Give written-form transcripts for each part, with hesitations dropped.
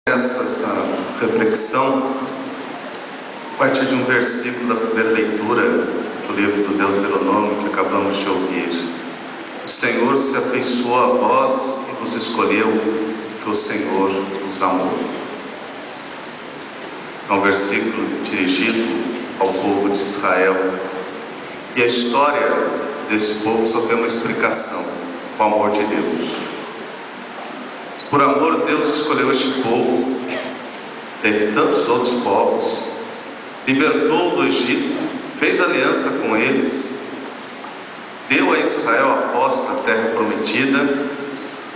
Essa reflexão a partir de um versículo da primeira leitura do livro do Deuteronômio que acabamos de ouvir. O Senhor se afeiçoou a vós e vos escolheu, que o Senhor os amou. É um versículo dirigido ao povo de Israel. E a história desse povo só tem uma explicação: o amor de Deus. Por amor, Deus escolheu este povo, teve tantos outros povos, libertou do Egito, fez aliança com eles, deu a Israel a posse da terra prometida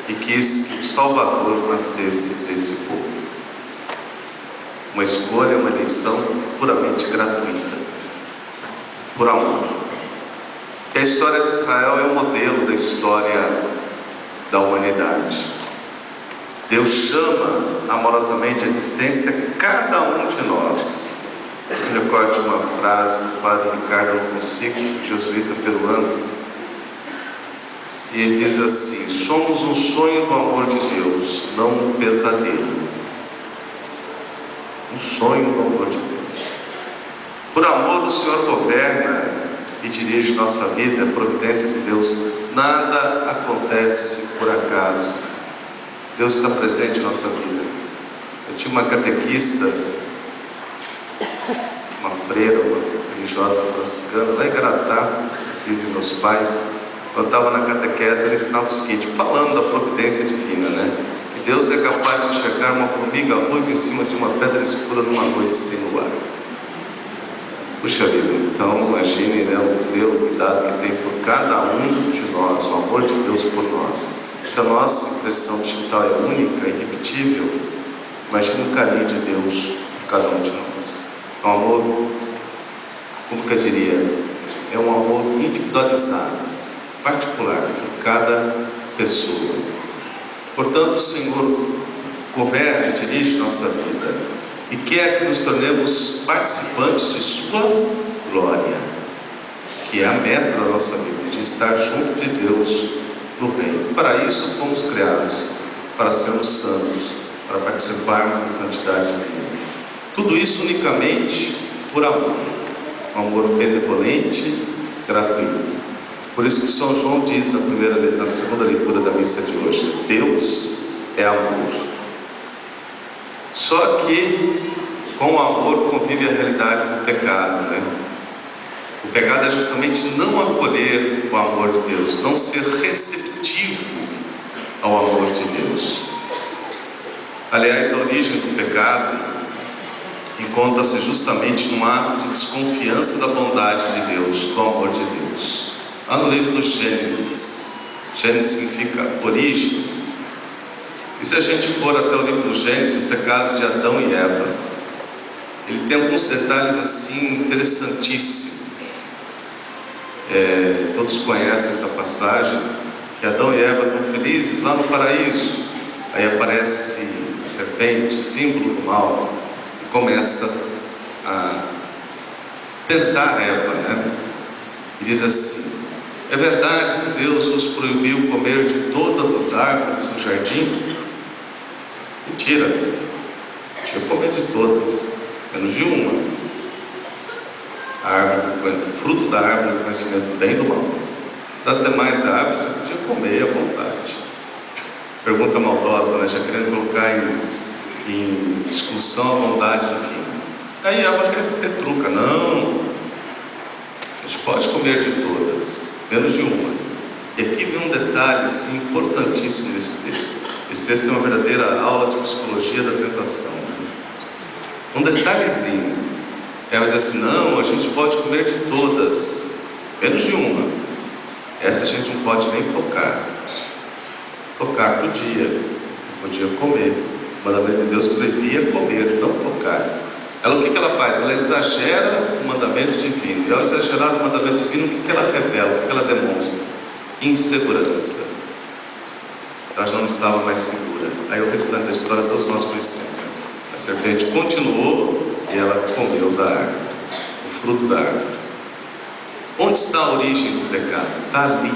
e quis que o Salvador nascesse desse povo. Uma escolha, uma eleição puramente gratuita, por amor. E a história de Israel é o modelo da história da humanidade. Deus chama amorosamente a existência cada um de nós. Eu recordo de uma frase do padre Ricardo Fonseca, jesuíta peruano, e ele diz assim: somos um sonho do amor de Deus, não um pesadelo. Um sonho do amor de Deus. Por amor, o Senhor governa e dirige nossa vida, a providência de Deus. Nada acontece por acaso. Deus está presente em nossa vida. Eu tinha uma catequista, uma freira, uma religiosa franciscana, lá em Garatá, filho de meus pais. Quando eu estava na catequese, ela ensinava o seguinte, falando da providência divina, né? Que Deus é capaz de enxergar uma formiga ruiva em cima de uma pedra escura numa noite sem luar. Puxa vida, então imagine, né, o zelo, o cuidado que tem por cada um de nós, o amor de Deus por nós. Se a nossa impressão digital é única, irrepetível, imagine o carinho de Deus por cada um de nós. É um amor, como que eu diria, é um amor individualizado, particular, por cada pessoa. Portanto, o Senhor governa e dirige nossa vida e quer que nos tornemos participantes de sua glória, que é a meta da nossa vida, de estar junto de Deus no reino. Para isso fomos criados, para sermos santos, para participarmos da santidade divina. Tudo isso unicamente por amor, um amor benevolente, gratuito. Por isso que São João diz na segunda leitura da missa de hoje: Deus é amor. Só que com o amor convive a realidade do pecado, né? O pecado é justamente não acolher o amor de Deus, não ser receptivo ao amor de Deus. Aliás, a origem do pecado encontra-se justamente num ato de desconfiança da bondade de Deus, do amor de Deus. Lá no livro do Gênesis, Gênesis significa origens. E se a gente for até o livro do Gênesis, o pecado de Adão e Eva, ele tem alguns detalhes assim interessantíssimos. Todos conhecem essa passagem, que Adão e Eva estão felizes lá no paraíso. Aí aparece a serpente, símbolo do mal, e começa a tentar Eva, né? E diz assim: é verdade que Deus nos proibiu comer de todas as árvores do jardim? Mentira, tinha que comer de todas, menos de uma. O fruto da árvore do conhecimento do bem e do mal. Das demais árvores você podia comer à vontade. Pergunta maldosa, né? Já querendo colocar em discussão a bondade divina. Aí Eva retruca: não, a gente pode comer de todas, menos de uma. E aqui vem um detalhe assim, importantíssimo nesse texto. Esse texto é uma verdadeira aula de psicologia da tentação, né? Um detalhezinho. Ela diz assim: não, a gente pode comer de todas, menos de uma. Essa a gente não pode nem tocar. Tocar podia comer. O mandamento de Deus proibia comer, não tocar. Ela, o que ela faz? Ela exagera o mandamento divino. E ao exagerar o mandamento divino, o que ela revela? O que ela demonstra? Insegurança. Ela já não estava mais segura. Aí o restante da história todos nós conhecemos. A serpente continuou e ela comeu da árvore, o fruto da árvore. Onde está a origem do pecado? Está ali,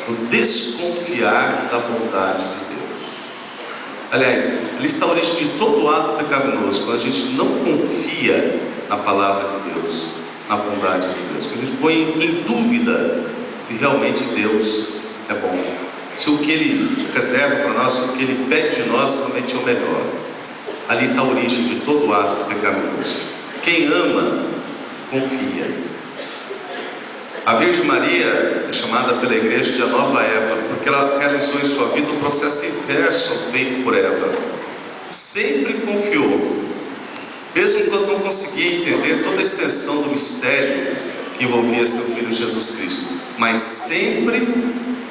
no desconfiar da bondade de Deus. Aliás, ali está a origem de todo ato pecaminoso, quando a gente não confia na palavra de Deus, na bondade de Deus, quando a gente põe em dúvida se realmente Deus é bom, se o que Ele reserva para nós, o que Ele pede de nós realmente é o melhor. Ali está a origem de todo ato pecaminoso. Quem ama, confia. A Virgem Maria é chamada pela igreja de a nova Eva, porque ela realizou em sua vida um processo inverso ao feito por Eva. Sempre confiou, mesmo quando não conseguia entender toda a extensão do mistério que envolvia seu Filho Jesus Cristo, mas sempre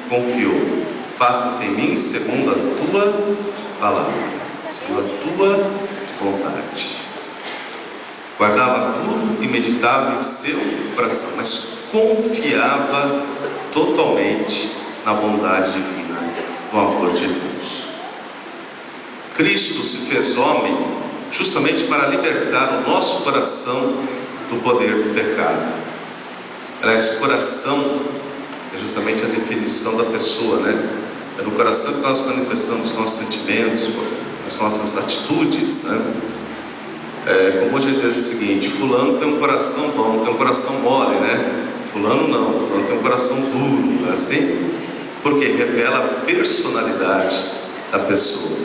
confiou. Faça-se em mim segundo a tua palavra, segundo a tua vontade. Guardava tudo e meditava em seu coração, mas confiava totalmente na bondade divina, no amor de Deus. Cristo se fez homem justamente para libertar o nosso coração do poder do pecado. Aliás, coração é justamente a definição da pessoa, né? É no coração que nós manifestamos nossos sentimentos, as nossas atitudes, né? Como hoje diz o seguinte: fulano tem um coração bom, tem um coração mole, né? Fulano não, fulano tem um coração duro, não é assim? Porque revela a personalidade da pessoa.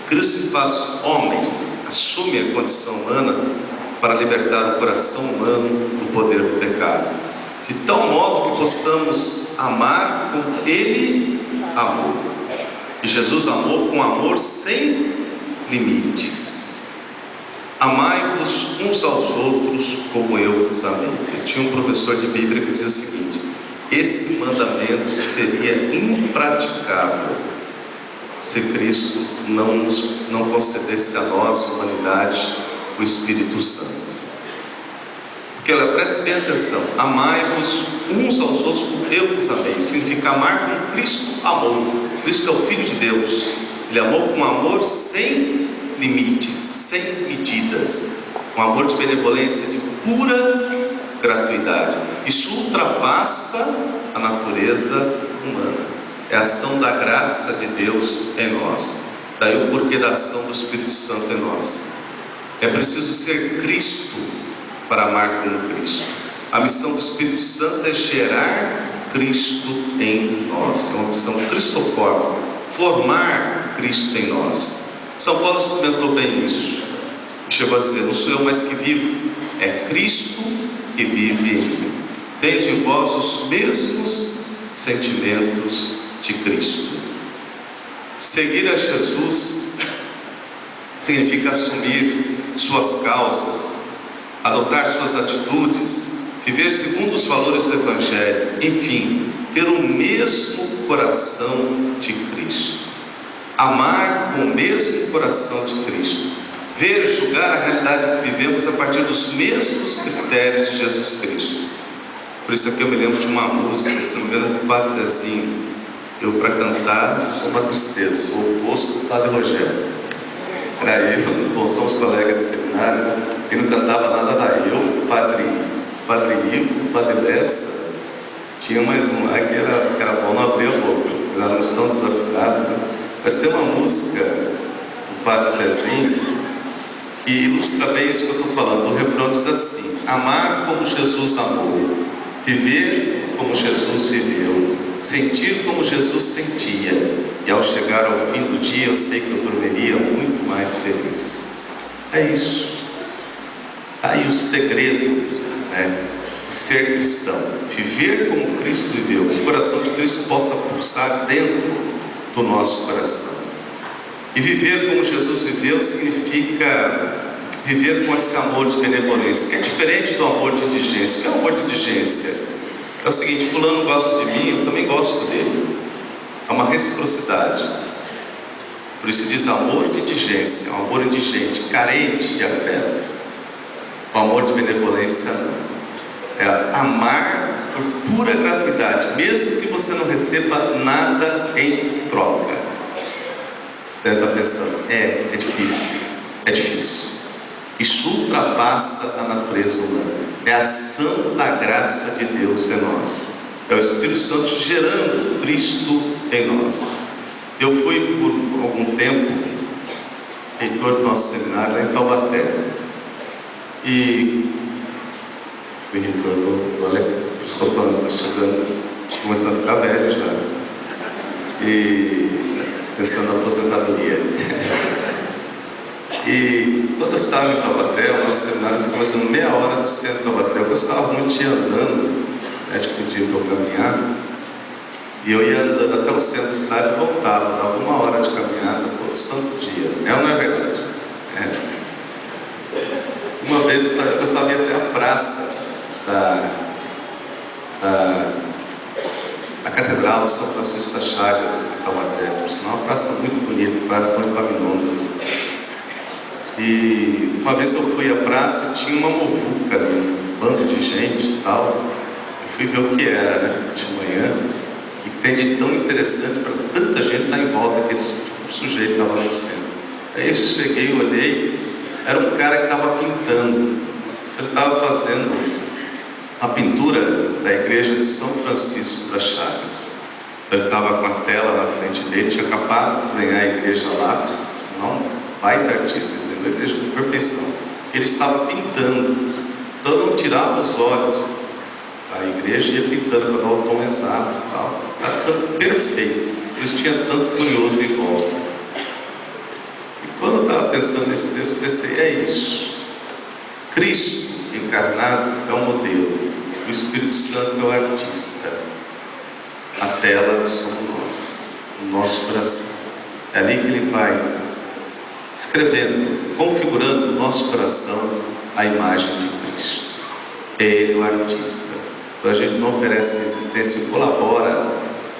Cristo se faz homem, assume a condição humana para libertar o coração humano do poder do pecado, de tal modo que possamos amar como Ele amou. E Jesus amou com amor sem limites. Amai-vos uns aos outros como eu vos amei. Eu tinha um professor de Bíblia que dizia o seguinte: esse mandamento seria impraticável se Cristo não concedesse a nós, humanidade, o Espírito Santo. Porque ela, preste bem atenção: amai-vos uns aos outros como eu vos amei. Significa amar como Cristo amou. Cristo é o Filho de Deus. Ele amou com amor sem limites, sem medidas, um amor de benevolência, de pura gratuidade. Isso ultrapassa a natureza humana. É a ação da graça de Deus em nós. Daí o porquê da ação do Espírito Santo em nós. É preciso ser Cristo para amar como Cristo. A missão do Espírito Santo é gerar Cristo em nós. É uma missão cristoforme, formar Cristo em nós. São Paulo experimentou bem isso. Chegou a dizer: não sou eu mais que vivo, é Cristo que vive em mim. Tende em vós os mesmos sentimentos de Cristo. Seguir a Jesus significa assumir suas causas, adotar suas atitudes, viver segundo os valores do Evangelho, enfim, ter o mesmo coração de Cristo. Amar com o mesmo coração de Cristo. Ver e julgar a realidade que vivemos a partir dos mesmos critérios de Jesus Cristo. Por isso aqui eu me lembro de uma música, se não me engano, do Padre Zezinho. Eu, para cantar, sou uma tristeza, sou o oposto do Padre Rogério. Era eu, somos colegas de seminário, que não cantava nada lá. Eu, o Padre Ivo, o Padre Lessa. Tinha mais um lá que era bom, não abrir a boca. Nós éramos tão desafinados, né? Mas tem uma música do Padre Zezinho que ilustra bem isso que eu estou falando. O refrão diz assim: amar como Jesus amou, viver como Jesus viveu, sentir como Jesus sentia, e ao chegar ao fim do dia eu sei que eu dormiria muito mais feliz. É isso. Está aí o segredo, né? Ser cristão, viver como Cristo viveu, que o coração de Cristo possa pulsar dentro do nosso coração. E viver como Jesus viveu significa viver com esse amor de benevolência, que é diferente do amor de indigência. O que é o amor de indigência? É o seguinte: fulano gosta de mim, eu também gosto dele. É uma reciprocidade. Por isso diz amor de indigência, um amor indigente, carente de afeto. O amor de benevolência não. É amar por pura gratuidade, mesmo que você não receba nada em troca. Você deve estar pensando: é difícil, é difícil. Isso ultrapassa a natureza humana. É a ação da graça de Deus em nós. É o Espírito Santo gerando Cristo em nós. Eu fui por algum tempo reitor do nosso seminário lá em Taubaté. E fui reitor olha, estou falando, estou chegando, começando a ficar velho já. E pensando na aposentadoria. E quando eu estava em Taubaté, o nosso seminário ficou começando meia hora do centro de Taubaté. Eu gostava muito de ir andando, né, de pedir para eu caminhar. E eu ia andando até o centro da cidade e voltava, dava 1 hora de caminhada todo santo dia. É ou não é verdade? É. Uma vez eu gostava de ir até a praça a Catedral de São Francisco das Chagas, em Taubaté. Por sinal, uma praça muito bonita, praça muito Epaminondas. E uma vez eu fui à praça e tinha uma muvuca ali, um bando de gente e tal. Eu fui ver o que era, né, de manhã. E que tem de tão interessante para tanta gente estar em volta daquele sujeito que estava no centro. Aí eu cheguei, olhei, era um cara que estava pintando. Ele estava fazendo a pintura da igreja de São Francisco das Chagas. Ele estava com a tela na frente dele, tinha acabado de desenhar a igreja a lápis, não, baita artista, desenhou a igreja com perfeição. Ele estava pintando, então eu não tirava os olhos da igreja e ia pintando para dar o tom exato e tal. Estava ficando perfeito, por isso tinha tanto curioso em volta. E quando eu estava pensando nesse texto, eu pensei, é isso. Cristo encarnado é o modelo, o Espírito Santo é o artista, a tela somos nós, o nosso coração. É ali que ele vai escrevendo, configurando no nosso coração a imagem de Cristo. É ele o artista. Então a gente não oferece resistência e colabora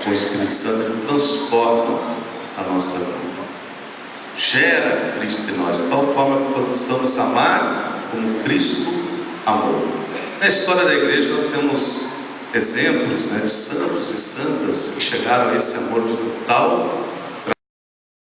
com o Espírito Santo, ele transforma a nossa vida, gera Cristo em nós, de tal forma que possamos amar como Cristo amor. Na história da igreja nós temos exemplos, né, de santos e santas que chegaram a esse amor de tal